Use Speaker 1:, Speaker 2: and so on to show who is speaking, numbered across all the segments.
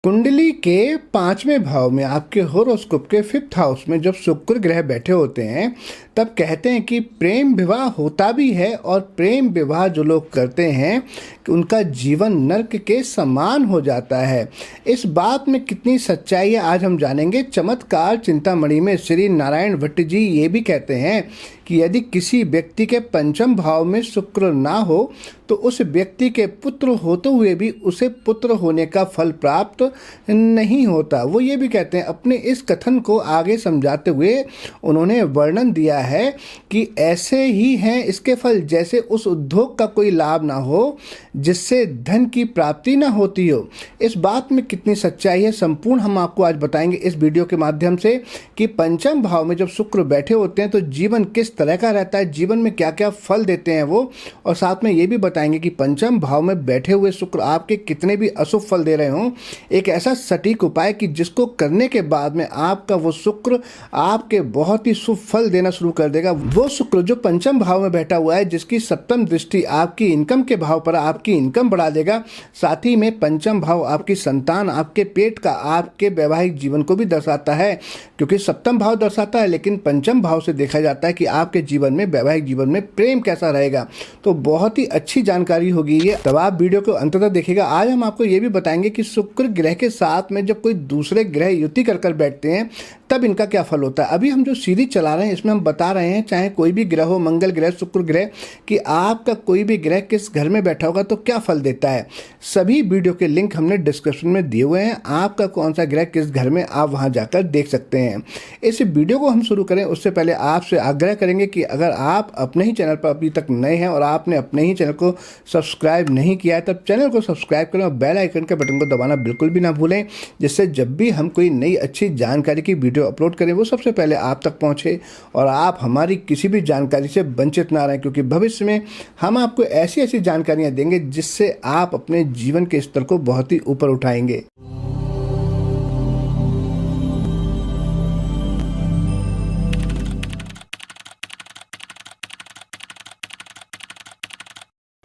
Speaker 1: कुंडली के 5वें भाव में आपके होरोस्कोप के 5th हाउस में जब शुक्र ग्रह बैठे होते हैं तब कहते हैं कि प्रेम विवाह होता भी है और प्रेम विवाह जो लोग करते हैं कि उनका जीवन नर्क के समान हो जाता है। इस बात में कितनी सच्चाई है आज हम जानेंगे। चमत्कार चिंतामणि में श्री नारायण भट्ट जी ये भी कहते हैं कि यदि किसी व्यक्ति के 5वें भाव में शुक्र ना हो तो उस व्यक्ति के पुत्र होते हुए भी उसे पुत्र होने का फल प्राप्त नहीं होता। वो ये भी कहते हैं, अपने इस कथन को आगे समझाते हुए उन्होंने वर्णन दिया है कि ऐसे ही हैं इसके फल जैसे उस उद्योग का कोई लाभ ना हो जिससे धन की प्राप्ति ना होती हो। इस बात में कितनी सच्चाई है संपूर्ण हम आपको आज बताएंगे इस वीडियो के माध्यम से कि 5वें भाव में जब शुक्र बैठे होते हैं तो जीवन किस तरह का रहता है, जीवन में क्या क्या फल देते हैं वो, और साथ में ये भी बताएंगे कि 5वें भाव में बैठे हुए शुक्र आपके कितने भी अशुभ फल दे रहे हों। एक ऐसा सटीक उपाय कि जिसको करने के बाद में आपका वो शुक्र आपके बहुत ही शुभ फल देना शुरू कर देगा। वो शुक्र जो 5वें भाव में बैठा हुआ है जिसकी 7वीं दृष्टि आपकी इनकम के भाव पर आपकी इनकम बढ़ा देगा। साथ ही में 5वां भाव आपकी संतान, आपके पेट का, आपके वैवाहिक जीवन को भी दर्शाता है, क्योंकि 7वां भाव दर्शाता है लेकिन 5वें भाव से देखा जाता है कि आपके जीवन में, वैवाहिक जीवन में प्रेम कैसा रहेगा। तो बहुत ही अच्छी जानकारी होगी ये, तब आप वीडियो को अंत तक देखिएगा। आज हम आपको ये भी बताएंगे कि शुक्र ग्रह के साथ में जब कोई दूसरे ग्रह युति कर बैठते हैं तब इनका क्या फल होता है। अभी हम जो सीरीज चला रहे हैं इसमें हम बता रहे हैं, चाहे कोई भी ग्रह हो, मंगल ग्रह, शुक्र ग्रह, कि आपका कोई भी ग्रह किस घर में बैठा होगा तो क्या फल देता है। सभी वीडियो के लिंक हमने डिस्क्रिप्शन में दिए हुए हैं, आपका कौन सा ग्रह किस घर में आप वहां जाकर देख सकते हैं। इस वीडियो को हम शुरू करें उससे पहले आपसे आग्रह करेंगे कि अगर आप अपने ही चैनल पर अभी तक नए हैं और आपने अपने ही चैनल को सब्सक्राइब नहीं किया है तब चैनल को सब्सक्राइब करें और बेल आइकन के बटन को दबाना बिल्कुल भी ना भूलें, जिससे जब भी हम कोई नई अच्छी जानकारी की वीडियो अपलोड करें वो सबसे पहले आप तक पहुंचे और आप हमारी किसी भी जानकारी से वंचित ना रहें, क्योंकि भविष्य में हम आपको ऐसी ऐसी जानकारियां देंगे जिससे आप अपने जीवन के स्तर को बहुत ही ऊपर उठाएंगे।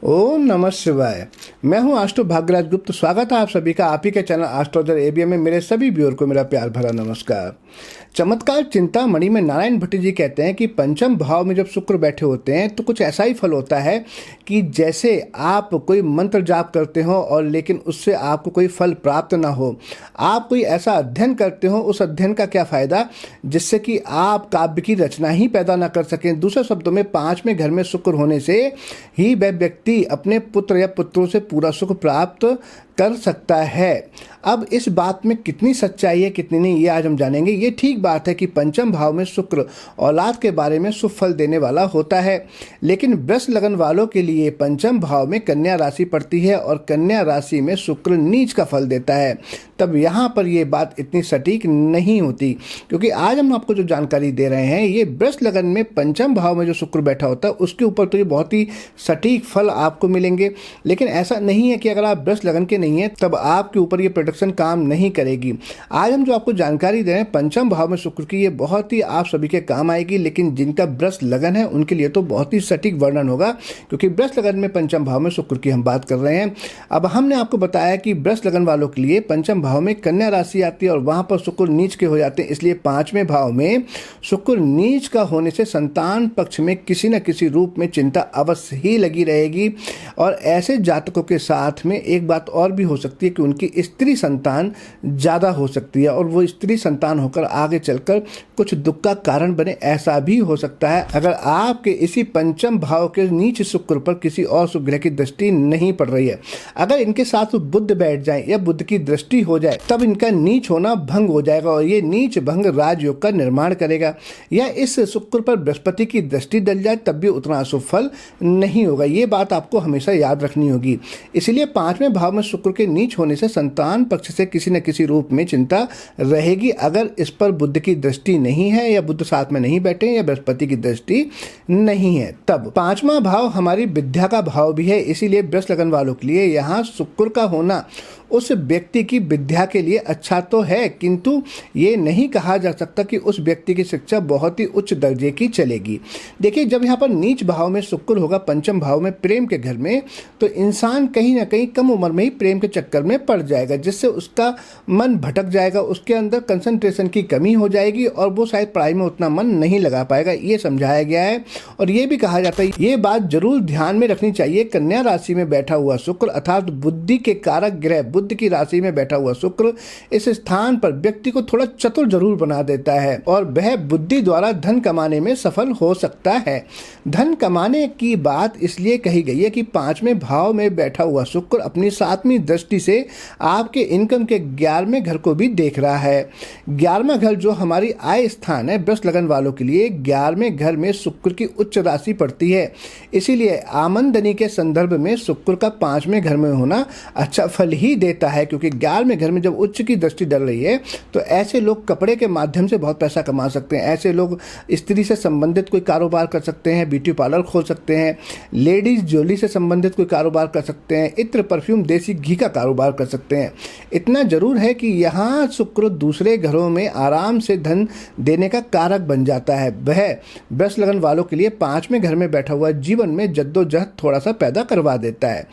Speaker 1: ओम नमः शिवाय। मैं हूं आस्ट्रो भाग्यराज गुप्त। स्वागत है आप सभी का आप ही के चैनल एस्ट्रोलॉजर एबीएम में। मेरे सभी व्यूअर को मेरा प्यार भरा नमस्कार। चमत्कार चिंतामणि में नारायण भट्ट जी कहते हैं कि 5वें भाव में जब शुक्र बैठे होते हैं तो कुछ ऐसा ही फल होता है कि जैसे आप कोई मंत्र जाप करते हो और लेकिन उससे आपको कोई फल प्राप्त ना हो। आप कोई ऐसा अध्ययन करते हो, उस अध्ययन का क्या फ़ायदा जिससे कि आप काव्य की रचना ही पैदा ना कर सकें। दूसरे शब्दों में 5वें घर में शुक्र होने से ही वह व्यक्ति अपने पुत्र या पुत्रों से पूरा सुख प्राप्त कर सकता है। अब इस बात में कितनी सच्चाई है कितनी नहीं ये आज हम जानेंगे। ये ठीक बात है कि 5वें भाव में शुक्र औलाद के बारे में शुभ फल देने वाला होता है, लेकिन वृष लगन वालों के लिए 5वें भाव में कन्या राशि पड़ती है और कन्या राशि में शुक्र नीच का फल देता है। तब यहाँ पर ये बात इतनी सटीक नहीं होती, क्योंकि आज हम आपको जो जानकारी दे रहे हैं ये वृष लगन में 5वें भाव में जो शुक्र बैठा होता है उसके ऊपर तो ये बहुत ही सटीक फल आपको मिलेंगे। लेकिन ऐसा नहीं है कि अगर आप वृष लगन के नहीं है तब आपके ऊपर ये प्रोडक्शन काम नहीं करेगी। आज हम जो आपको जानकारी दे रहे हैं 5वें भाव में शुक्र की, ये बहुत ही आप सभी के काम आएगी, लेकिन जिनका वृष लगन है उनके लिए तो बहुत ही सटीक वर्णन होगा, क्योंकि वृष लगन में 5वें भाव में शुक्र की हम बात कर रहे हैं। अब हमने आपको बताया कि वृष लगन वालों के लिए 5वें भाव में कन्या राशि आती है और वहां पर शुक्र नीच के हो जाते हैं, इसलिए 5वें भाव में शुक्र नीच का होने से संतान पक्ष में किसी न किसी रूप में चिंता अवश्य ही लगी रहेगी। और ऐसे जातकों के साथ में एक बात और भी हो सकती है कि उनकी स्त्री संतान ज़्यादा हो सकती है और वो स्त्री संतान होकर आगे चलकर कुछ दुख का कारण बने, ऐसा भी हो सकता है अगर आपके इसी 5वें भाव के नीच शुक्र पर किसी और शुभ ग्रह की दृष्टि नहीं पड़ रही है। अगर इनके साथ बुध बैठ जाए या बुध की दृष्टि हो जाए तब इनका नीच होना भंग हो जाएगा और ये नीच भंग राजयोग का निर्माण करेगा। या इस शुक्र पर बृहस्पति की दृष्टि डल जाए तब भी उतना शुभ फल नहीं होगा। ये बात आपको हमेशा याद रखनी होगी। इसलिए 5वें भाव में शुक्र के नीच होने से संतान पक्ष से किसी न किसी रूप में चिंता रहेगी। अगर इस पर बुध की दृष्टि नहीं है या बुध साथ में नहीं बैठे या बृहस्पति की दृष्टि नहीं है तब 5वां भाव हमारी विद्या का भाव भी है, इसीलिए वृष लगन वालों के लिए यहाँ शुक्र का होना उस व्यक्ति की विद्या के लिए अच्छा तो है, किंतु ये नहीं कहा जा सकता कि उस व्यक्ति की शिक्षा बहुत ही उच्च दर्जे की चलेगी। देखिए, जब यहाँ पर नीच भाव में शुक्र होगा पंचम भाव में प्रेम के घर में, तो इंसान कहीं ना कहीं कम उम्र में ही प्रेम के चक्कर में पड़ जाएगा, जिससे उसका मन भटक जाएगा, उसके अंदर कंसंट्रेशन की कमी हो जाएगी और वो शायद पढ़ाई में उतना मन नहीं लगा पाएगा। ये समझाया गया है। और ये भी कहा जाता है, ये बात जरूर ध्यान में रखनी चाहिए, कन्या राशि में बैठा हुआ शुक्र अर्थात बुद्धि के कारक ग्रह बुध की राशि में बैठा हुआ शुक्र इस स्थान पर व्यक्ति को थोड़ा चतुर जरूर बना देता है और वह बुद्धि द्वारा धन कमाने में सफल हो सकता है। धन कमाने की बात इसलिए कही गई है कि पांचवें भाव में बैठा हुआ शुक्र अपनी सातवीं दृष्टि से आपके इनकम के 11वें घर को भी देख रहा है। 11वां घर जो हमारी आय स्थान है, वृष लगन वालों के लिए 11वें घर में शुक्र की उच्च राशि पड़ती है। इसीलिए आमदनी के संदर्भ में शुक्र का 5वें घर में होना अच्छा फल ही देता है, क्योंकि 11वें घर में जब उच्च की दृष्टि डल रही है तो ऐसे लोग कपड़े के माध्यम से बहुत पैसा कमा सकते हैं। ऐसे लोग स्त्री से संबंधित कोई कारोबार कर सकते हैं, ब्यूटी पार्लर खोल सकते हैं, लेडीज ज्वेलरी से संबंधित कोई कारोबार कर सकते हैं, इत्र परफ्यूम देसी घी का कारोबार कर सकते हैं। इतना जरूर है कि यहाँ शुक्र दूसरे घरों में आराम से धन देने का कारक बन जाता है। वह वृष लगन वालों के लिए 5वें घर में बैठा हुआ जीवन में जद्दोजहद थोड़ा सा पैदा करवा देता है।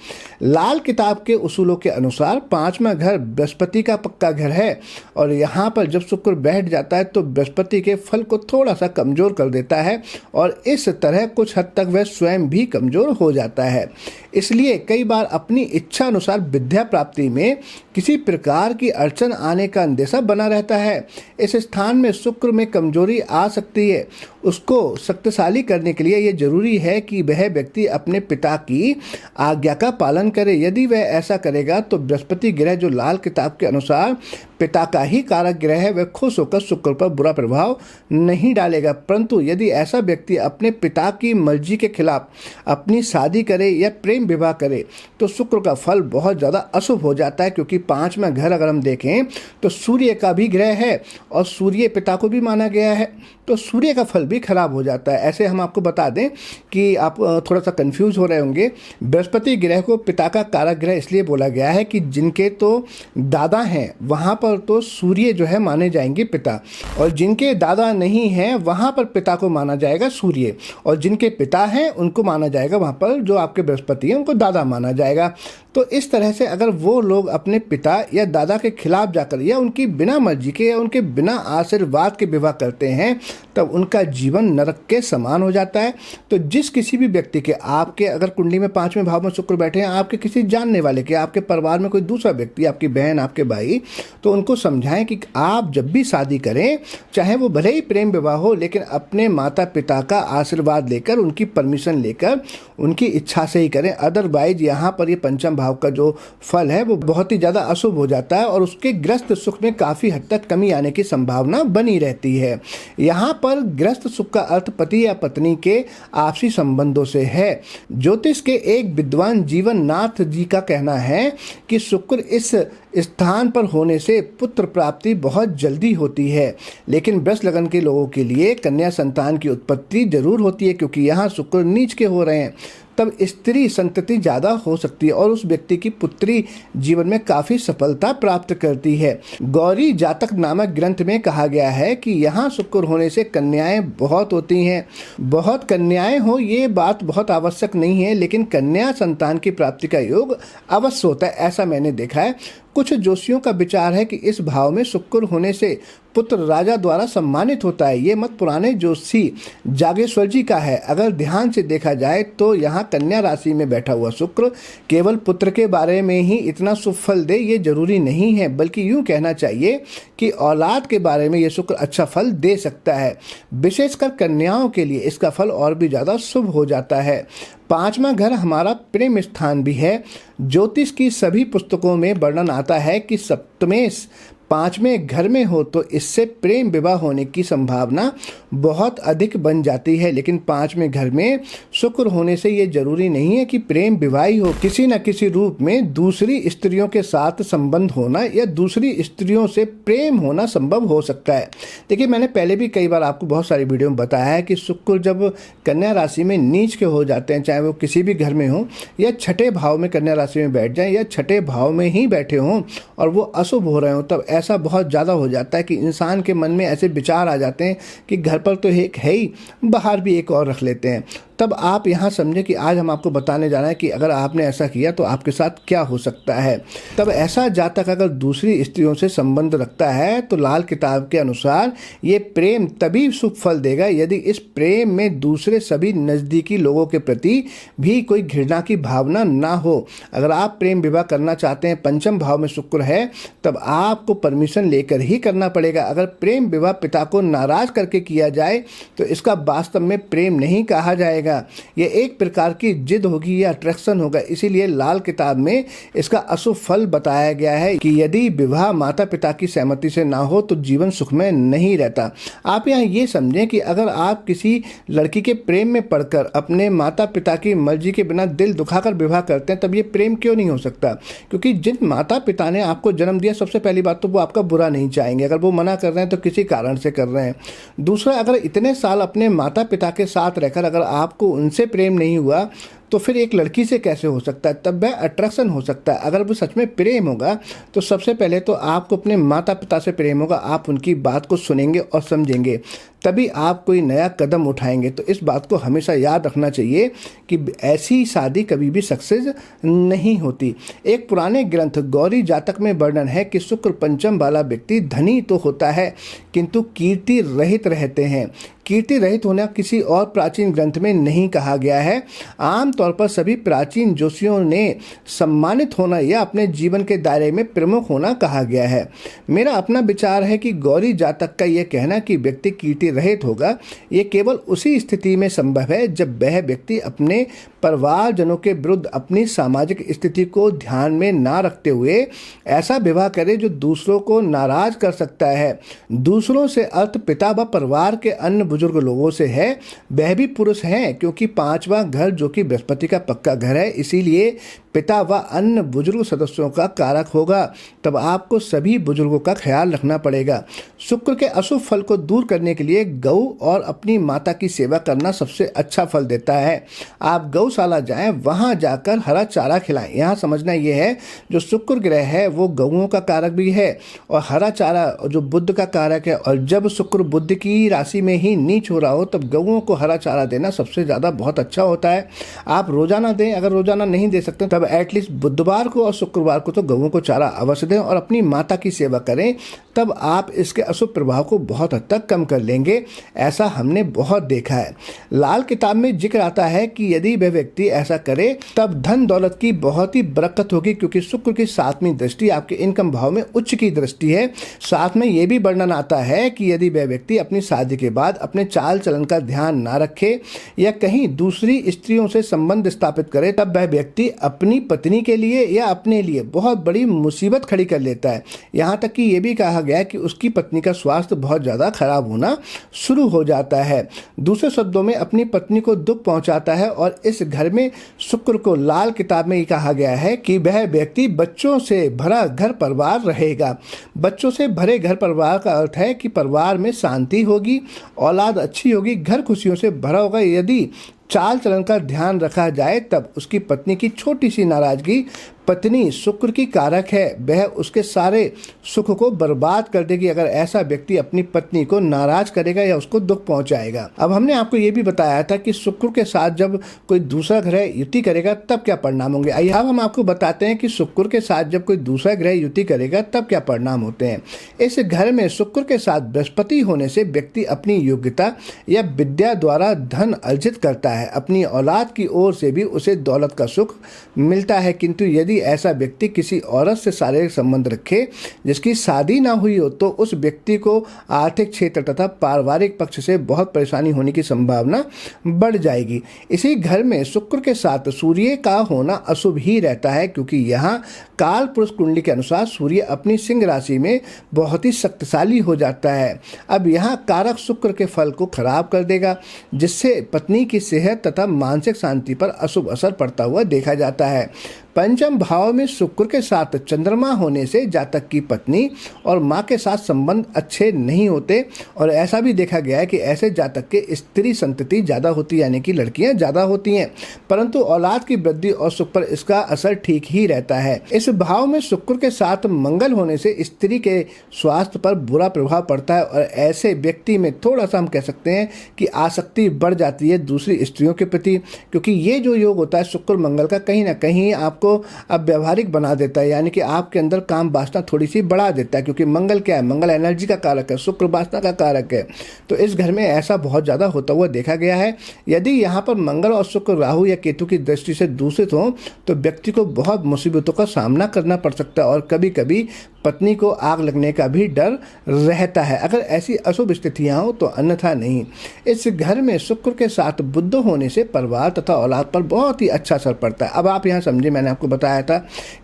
Speaker 1: लाल किताब के उसूलों के अनुसार 5वां घर बृहस्पति का पक्का घर है और यहाँ पर जब शुक्र बैठ जाता है तो बृहस्पति के फल को थोड़ा सा कमजोर कर देता है और इस तरह कुछ हद तक वह स्वयं भी कमजोर हो जाता है। इसलिए कई बार अपनी इच्छा अनुसार विद्या प्राप्ति में किसी प्रकार की अड़चन आने का अंदेशा बना रहता है। इस स्थान में शुक्र में कमजोरी आ सकती है। उसको शक्तिशाली करने के लिए यह जरूरी है कि वह व्यक्ति अपने पिता की आज्ञा का पालन करे। यदि वह ऐसा करेगा तो बृहस्पति ग्रह जो लाल किताब के अनुसार पिता का ही कारक ग्रह है, वह खुश होकर शुक्र पर बुरा प्रभाव नहीं डालेगा। परंतु यदि ऐसा व्यक्ति अपने पिता की मर्जी के खिलाफ अपनी शादी करे या प्रेम विवाह करे तो शुक्र का फल बहुत ज़्यादा अशुभ हो जाता है, क्योंकि 5वां घर अगर हम देखें तो सूर्य का भी ग्रह है और सूर्य पिता को भी माना गया है, तो सूर्य का फल भी खराब हो जाता है। ऐसे हम आपको बता दें कि आप थोड़ा सा कंफ्यूज हो रहे होंगे। बृहस्पति ग्रह को पिता का कारक ग्रह इसलिए बोला गया है कि जिनके तो दादा हैं वहाँ पर तो सूर्य जो है माने जाएंगे पिता, और जिनके दादा नहीं हैं वहाँ पर पिता को माना जाएगा सूर्य, और जिनके पिता हैं उनको माना जाएगा वहाँ पर जो आपके बृहस्पति हैं उनको दादा माना जाएगा। तो इस तरह से अगर वो लोग अपने पिता या दादा के खिलाफ जाकर या उनकी बिना मर्जी के या उनके बिना आशीर्वाद के विवाह करते हैं तब उनका जीवन नरक के समान हो जाता है। तो जिस किसी भी व्यक्ति के आपके अगर कुंडली में 5वें भाव में शुक्र बैठे हैं, आपके किसी जानने वाले के, आपके परिवार में कोई दूसरा व्यक्ति, आपकी बहन, आपके भाई, तो उनको समझाएं कि आप जब भी शादी करें, चाहे वो भले ही प्रेम विवाह हो, लेकिन अपने माता पिता का आशीर्वाद लेकर, उनकी परमिशन लेकर, उनकी इच्छा से ही करें। अदरवाइज यहाँ पर ये पंचम भाव का जो फल है वो बहुत ही ज़्यादा अशुभ हो जाता है और उसके ग्रस्त सुख में काफ़ी हद तक कमी आने की संभावना बनी रहती है। यहाँ पर ग्रस्त सुख का अर्थ पति या पत्नी के आपसी संबंधों से है। ज्योतिष के एक विद्वान जीवन नाथ जी का कहना है कि शुक्र इस स्थान पर होने से पुत्र प्राप्ति बहुत जल्दी होती है, लेकिन वृष लगन के लोगों के लिए कन्या संतान की उत्पत्ति जरूर होती है, क्योंकि यहाँ शुक्र नीच के हो रहे हैं। तब स्त्री संतति ज़्यादा हो सकती है और उस व्यक्ति की पुत्री जीवन में काफ़ी सफलता प्राप्त करती है। गौरी जातक नामक ग्रंथ में कहा गया है कि यहाँ शुक्र होने से कन्याएं बहुत होती हैं। बहुत कन्याएं हो ये बात बहुत आवश्यक नहीं है, लेकिन कन्या संतान की प्राप्ति का योग अवश्य होता है, ऐसा मैंने देखा है। कुछ जोशियों का विचार है कि इस भाव में शुक्र होने से पुत्र राजा द्वारा सम्मानित होता है। ये मत पुराने जोशी जागेश्वर जी का है। अगर ध्यान से देखा जाए तो यहाँ कन्या राशि में बैठा हुआ शुक्र केवल पुत्र के बारे में ही इतना शुभ फल दे ये जरूरी नहीं है, बल्कि यूँ कहना चाहिए कि औलाद के बारे में ये शुक्र अच्छा फल दे सकता है। विशेषकर कन्याओं के लिए इसका फल और भी ज़्यादा शुभ हो जाता है। 5वां घर हमारा प्रेम स्थान भी है। ज्योतिष की सभी पुस्तकों में वर्णन आता है कि सप्तमेश 5वें घर में हो तो इससे प्रेम विवाह होने की संभावना बहुत अधिक बन जाती है। लेकिन 5वें घर में शुक्र होने से ये जरूरी नहीं है कि प्रेम विवाह ही हो। किसी न किसी रूप में दूसरी स्त्रियों के साथ संबंध होना या दूसरी स्त्रियों से प्रेम होना संभव हो सकता है। देखिए, मैंने पहले भी कई बार आपको बहुत सारी वीडियो में बताया है कि शुक्र जब कन्या राशि में नीच के हो जाते हैं, चाहे वो किसी भी घर में हो या छठे भाव में कन्या राशि में बैठ जाएं या छठे भाव में ही बैठे हों और वो अशुभ हो रहे हों, तब ऐसा बहुत ज़्यादा हो जाता है कि इंसान के मन में ऐसे विचार आ जाते हैं कि घर पर तो एक है ही, बाहर भी एक और रख लेते हैं। तब आप यहाँ समझें कि आज हम आपको बताने जा रहे हैं कि अगर आपने ऐसा किया तो आपके साथ क्या हो सकता है। तब ऐसा जातक अगर दूसरी स्त्रियों से संबंध रखता है तो लाल किताब के अनुसार ये प्रेम तभी शुभ फल देगा यदि इस प्रेम में दूसरे सभी नज़दीकी लोगों के प्रति भी कोई घृणा की भावना ना हो। अगर आप प्रेम विवाह करना चाहते हैं, पंचम भाव में शुक्र है, तब आपको परमिशन लेकर ही करना पड़ेगा। अगर प्रेम विवाह पिता को नाराज करके किया जाए तो इसका वास्तव में प्रेम नहीं कहा जाएगा, ये एक प्रकार की जिद होगी या अट्रैक्शन होगा। इसीलिए लाल किताब में इसका अशुभ फल बताया गया है कि यदि विवाह माता पिता की सहमति से ना हो तो जीवन सुखमय नहीं रहता। आप यहाँ ये समझें कि अगर आप किसी लड़की के प्रेम में पड़कर अपने माता पिता की मर्जी के बिना दिल दुखाकर विवाह करते हैं, तब ये प्रेम क्यों नहीं हो सकता? क्योंकि जिन माता पिता ने आपको जन्म दिया, सबसे पहली बात तो वो आपका बुरा नहीं चाहेंगे। अगर वो मना कर रहे हैं तो किसी कारण से कर रहे हैं। दूसरा, अगर इतने साल अपने माता पिता के साथ रहकर अगर आपको उनसे प्रेम नहीं हुआ तो फिर एक लड़की से कैसे हो सकता है? तब वह अट्रैक्शन हो सकता है। अगर वो सच में प्रेम होगा तो सबसे पहले तो आपको अपने माता पिता से प्रेम होगा, आप उनकी बात को सुनेंगे और समझेंगे, तभी आप कोई नया कदम उठाएंगे। तो इस बात को हमेशा याद रखना चाहिए कि ऐसी शादी कभी भी सक्सेस नहीं होती। एक पुराने ग्रंथ गौरी जातक में वर्णन है कि शुक्र पंचम वाला व्यक्ति धनी तो होता है किंतु कीर्ति रहित रहते हैं। कीर्ति रहित होना किसी और प्राचीन ग्रंथ में नहीं कहा गया है। आमतौर पर सभी प्राचीन जोशियों ने सम्मानित होना या अपने जीवन के दायरे में प्रमुख होना कहा गया है। मेरा अपना विचार है कि गौरी जातक का यह कहना कि व्यक्ति कीर्ति रहित होगा, ये केवल उसी स्थिति में संभव है जब वह व्यक्ति अपने परिवारजनों के विरुद्ध अपनी सामाजिक स्थिति को ध्यान में ना रखते हुए ऐसा विवाह करे जो दूसरों को नाराज कर सकता है। दूसरों से अर्थ पिता व परिवार के अन्य बुजुर्ग लोगों से है, वह भी पुरुष हैं, क्योंकि 5वां घर जो कि बृहस्पति का पक्का घर है, इसीलिए पिता व अन्य बुजुर्ग सदस्यों का कारक होगा। तब आपको सभी बुजुर्गों का ख्याल रखना पड़ेगा। शुक्र के अशुभ फल को दूर करने के लिए गौ और अपनी माता की सेवा करना सबसे अच्छा फल देता है। आप गौशाला जाएं, वहां जाकर हरा चारा खिलाएं। यहाँ समझना यह है, जो शुक्र ग्रह है वो गौओं का कारक भी है और हरा चारा जो बुध का कारक है, और जब शुक्र बुध की राशि में ही नीच हो रहा हो तब गौओं को हरा चारा देना सबसे ज़्यादा बहुत अच्छा होता है। आप रोजाना दें, अगर रोजाना नहीं दे सकते तब एटलीस्ट बुधवार को और शुक्रवार को तो गौओं को चारा अवश्य दें और अपनी माता की सेवा करें। तब आप इसके अशुभ प्रभाव को बहुत हद तक कम कर लेंगे। ऐसा हमने बहुत देखा है। लाल किताब में जिक्र आता है कि यदि वह व्यक्ति ऐसा करे तब धन दौलत की बहुत ही बरकत होगी, क्योंकि शुक्र की 7वीं दृष्टि आपके इनकम भाव में उच्च की दृष्टि है। साथ में यह भी वर्णन आता है कि यदि वह व्यक्ति अपनी शादी के बाद अपने चाल चलन का ध्यान ना रखे या कहीं दूसरी स्त्रियों से संबंध स्थापित करे, तब वह व्यक्ति अपनी पत्नी के लिए या अपने लिए बहुत बड़ी मुसीबत खड़ी कर लेता है। यहाँ तक कि यह भी कहा गया कि उसकी पत्नी का स्वास्थ्य बहुत ज़्यादा खराब होना शुरू हो जाता है। दूसरे शब्दों में अपनी पत्नी को दुख पहुंचाता है। और इस घर में शुक्र को लाल किताब में कहा गया है कि वह व्यक्ति बच्चों से भरा घर परिवार रहेगा। बच्चों से भरे घर परिवार का अर्थ है कि परिवार में शांति होगी, औलाद अच्छी होगी, घर खुशियों से भरा होगा। यदि चाल चलन का ध्यान रखा जाए तब उसकी पत्नी की छोटी सी नाराजगी, पत्नी शुक्र की कारक है, वह उसके सारे सुख को बर्बाद कर देगी अगर ऐसा व्यक्ति अपनी पत्नी को नाराज करेगा या उसको दुख पहुंचाएगा। अब हमने आपको ये भी बताया था कि शुक्र के साथ जब कोई दूसरा ग्रह युति करेगा तब क्या परिणाम होंगे। आइए अब हम आपको बताते हैं कि शुक्र के साथ जब कोई दूसरा ग्रह युति करेगा तब क्या परिणाम होते हैं। इस घर में शुक्र के साथ बृहस्पति होने से व्यक्ति अपनी योग्यता या विद्या द्वारा धन अर्जित करता है, अपनी औलाद की ओर से भी उसे दौलत का सुख मिलता है। किंतु यदि ऐसा व्यक्ति किसी औरत से शारीरिक संबंध रखे जिसकी शादी ना हुई हो तो उस व्यक्ति को आर्थिक क्षेत्र तथा पारिवारिक पक्ष से बहुत परेशानी होने की संभावना बढ़ जाएगी। इसी घर में शुक्र के साथ सूर्य का होना अशुभ ही रहता है, क्योंकि यहाँ काल पुरुष कुंडली के अनुसार सूर्य अपनी सिंह राशि में बहुत ही शक्तिशाली हो जाता है। अब यहाँ कारक शुक्र के फल को खराब कर देगा, जिससे पत्नी की सेहत तथा मानसिक शांति पर अशुभ असर पड़ता हुआ देखा जाता है। पंचम भाव में शुक्र के साथ चंद्रमा होने से जातक की पत्नी और मां के साथ संबंध अच्छे नहीं होते, और ऐसा भी देखा गया है कि ऐसे जातक के स्त्री संतति ज़्यादा होती है, यानी कि लड़कियां ज़्यादा होती हैं, परंतु औलाद की वृद्धि और सुख पर इसका असर ठीक ही रहता है। इस भाव में शुक्र के साथ मंगल होने से स्त्री के स्वास्थ्य पर बुरा प्रभाव पड़ता है, और ऐसे व्यक्ति में थोड़ा सा हम कह सकते हैं कि आसक्ति बढ़ जाती है दूसरी स्त्रियों के प्रति, क्योंकि ये जो योग होता है शुक्र मंगल का कहीं ना कहीं आपको अब व्यवहारिक बना देता है, यानी कि आपके अंदर काम वासना थोड़ी सी बढ़ा देता है, क्योंकि मंगल क्या है, मंगल एनर्जी का कारक है, शुक्र वासना का कारक है। तो इस घर में ऐसा बहुत ज़्यादा होता हुआ देखा गया है। यदि यहाँ पर मंगल और शुक्र राहु या केतु की दृष्टि से दूषित हो तो व्यक्ति को बहुत मुसीबतों का सामना करना पड़ सकता है, और कभी कभी पत्नी को आग लगने का भी डर रहता है, अगर ऐसी अशुभ स्थितियां हो तो, अन्यथा नहीं। इस घर में शुक्र के साथ बुध होने से परिवार तथा औलाद पर बहुत ही अच्छा असर पड़ता है। अब आप यहाँ समझे, मैंने आपको बताया था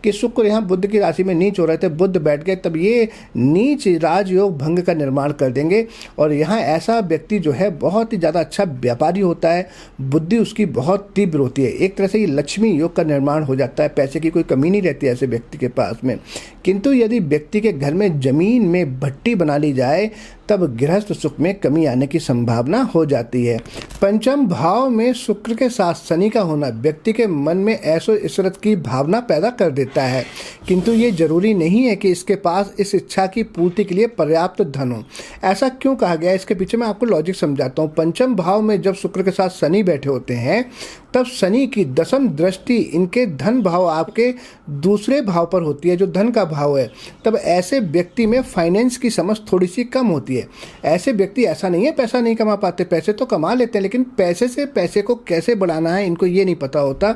Speaker 1: कि शुक्र यहाँ बुध की राशि में नीच हो रहे थे, बुध बैठ गए, तब ये नीच राजयोग भंग का निर्माण कर देंगे, और यहाँ ऐसा व्यक्ति जो है बहुत ही ज़्यादा अच्छा व्यापारी होता है, बुद्धि उसकी बहुत तीव्र होती है, एक तरह से ये लक्ष्मी योग का निर्माण हो जाता है, पैसे की कोई कमी नहीं रहती है ऐसे व्यक्ति के पास में। किंतु यदि व्यक्ति के घर में जमीन में भट्टी बना ली जाए तब गृहस्थ सुख में कमी आने की संभावना हो जाती है। पंचम भाव में शुक्र के साथ शनि का होना व्यक्ति के मन में ऐशो इशरत की भावना पैदा कर देता है, किंतु ये जरूरी नहीं है कि इसके पास इस इच्छा की पूर्ति के लिए पर्याप्त धन हो। ऐसा क्यों कहा गया है, इसके पीछे मैं आपको लॉजिक समझाता हूँ। पंचम भाव में जब शुक्र के साथ शनि बैठे होते हैं तब शनि की दशम दृष्टि इनके धन भाव आपके दूसरे भाव पर होती है, जो धन का भाव है। तब ऐसे व्यक्ति में फाइनेंस की समझ थोड़ी सी कम होती है। ऐसे व्यक्ति, ऐसा नहीं है पैसा नहीं कमा पाते, पैसे तो कमा लेते हैं, लेकिन पैसे से पैसे को कैसे बढ़ाना है इनको ये नहीं पता होता,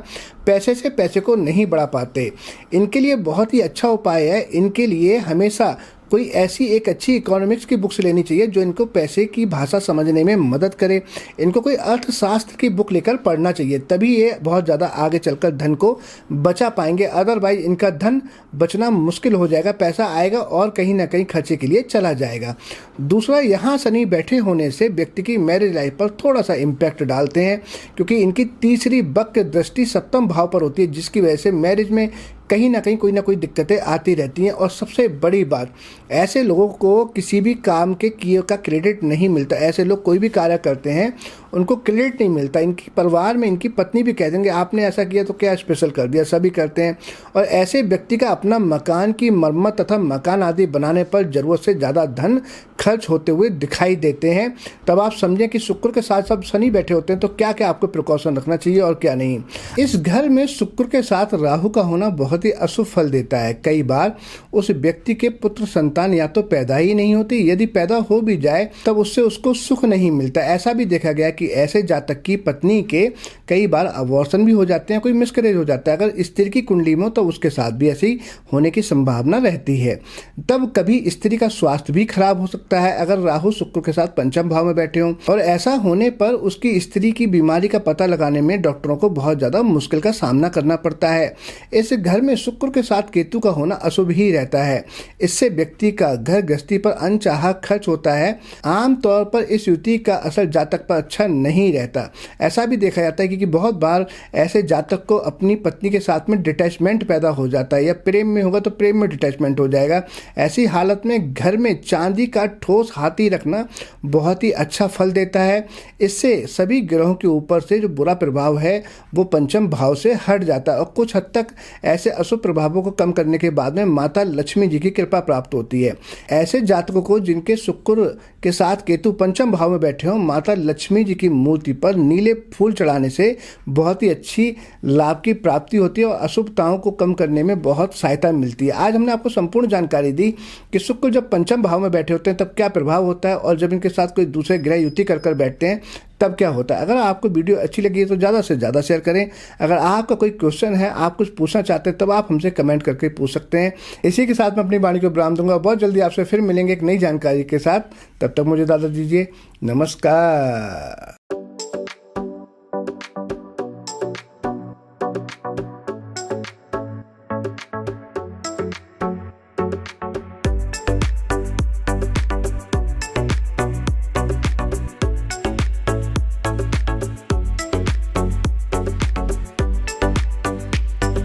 Speaker 1: पैसे से पैसे को नहीं बढ़ा पाते। इनके लिए बहुत ही अच्छा उपाय है, इनके लिए हमेशा कोई ऐसी एक अच्छी इकोनॉमिक्स की बुक्स लेनी चाहिए जो इनको पैसे की भाषा समझने में मदद करे। इनको कोई अर्थशास्त्र की बुक लेकर पढ़ना चाहिए, तभी ये बहुत ज़्यादा आगे चलकर धन को बचा पाएंगे, अदरवाइज इनका धन बचना मुश्किल हो जाएगा, पैसा आएगा और कहीं ना कहीं खर्चे के लिए चला जाएगा। दूसरा, यहाँ शनि बैठे होने से व्यक्ति की मैरिज लाइफ पर थोड़ा सा इम्पैक्ट डालते हैं, क्योंकि इनकी तीसरी वक्र दृष्टि सप्तम भाव पर होती है, जिसकी वजह से मैरिज में कहीं ना कहीं कोई ना कोई दिक्कतें आती रहती हैं। और सबसे बड़ी बात, ऐसे लोगों को किसी भी काम के किए का क्रेडिट नहीं मिलता। ऐसे लोग कोई भी कार्य करते हैं उनको क्रेडिट नहीं मिलता। इनकी परिवार में इनकी पत्नी भी कह देंगे आपने ऐसा किया तो क्या स्पेशल कर दिया, सभी करते हैं। और ऐसे व्यक्ति का अपना मकान की मरम्मत तथा मकान आदि बनाने पर ज़रूरत से ज़्यादा धन खर्च होते हुए दिखाई देते हैं। तब आप समझें कि शुक्र के साथ सब शनि बैठे होते हैं, तो क्या क्या आपको प्रिकॉशन रखना चाहिए और क्या नहीं। इस घर में शुक्र के साथ राहु का होना बहुत ही अशुभ फल देता है। कई बार उस व्यक्ति के पुत्र संतान या तो पैदा ही नहीं होती, यदि पैदा हो भी जाए तब उससे उसको सुख नहीं मिलता। ऐसा भी देखा गया कि ऐसे जातक की पत्नी के कई बार अबॉर्शन भी हो जाते हैं, कोई मिसकैरेज हो जाता है। अगर स्त्री की कुंडली में हो तो उसके साथ भी ऐसी होने की संभावना रहती है। तब कभी स्त्री का स्वास्थ्य भी खराब हो सकता है अगर राहु शुक्र के साथ पंचम भाव में बैठे हों, और ऐसा होने पर उसकी स्त्री की बीमारी का पता लगाने में डॉक्टरों को बहुत ज्यादा मुश्किल का सामना करना पड़ता है। इस घर में शुक्र के साथ केतु का होना अशुभ ही रहता है। इससे व्यक्ति का घर गृहस्थी पर अनचाहा खर्च होता है। आमतौर पर इस युति का असर जातक पर अच्छा नहीं रहता। ऐसा भी देखा जाता है कि बहुत बार ऐसे जातक को अपनी पत्नी के साथ में डिटैचमेंट पैदा हो जाता है, या प्रेम में होगा तो प्रेम में डिटैचमेंट हो जाएगा। ऐसी हालत में घर में चांदी का ठोस हाथी रखना बहुत ही अच्छा फल देता है। इससे सभी ग्रहों के ऊपर से जो बुरा प्रभाव है वो पंचम भाव से हट जाता है, और कुछ हद तक ऐसे अशुभ प्रभावों को कम करने के बाद में माता लक्ष्मी जी की कृपा प्राप्त होती है। ऐसे जातकों को जिनके शुक्र के साथ केतु पंचम भाव में बैठे हों, माता लक्ष्मी जी की मूर्ति पर नीले फूल चढ़ाने से बहुत ही अच्छी लाभ की प्राप्ति होती है और अशुभताओं को कम करने में बहुत सहायता मिलती है। आज हमने आपको संपूर्ण जानकारी दी कि शुक्र जब पंचम भाव में बैठे होते हैं तब क्या प्रभाव होता है, और जब इनके साथ कोई दूसरे ग्रह युति कर बैठते हैं तब क्या होता है। अगर आपको वीडियो अच्छी लगी है तो ज़्यादा से ज़्यादा शेयर करें। अगर आपका कोई क्वेश्चन है, आप कुछ पूछना चाहते हैं, तब आप हमसे कमेंट करके पूछ सकते हैं। इसी के साथ मैं अपनी वाणी को विराम दूंगा। बहुत जल्दी आपसे फिर मिलेंगे एक नई जानकारी के साथ। तब तक मुझे इजाज़त दीजिए। नमस्कार।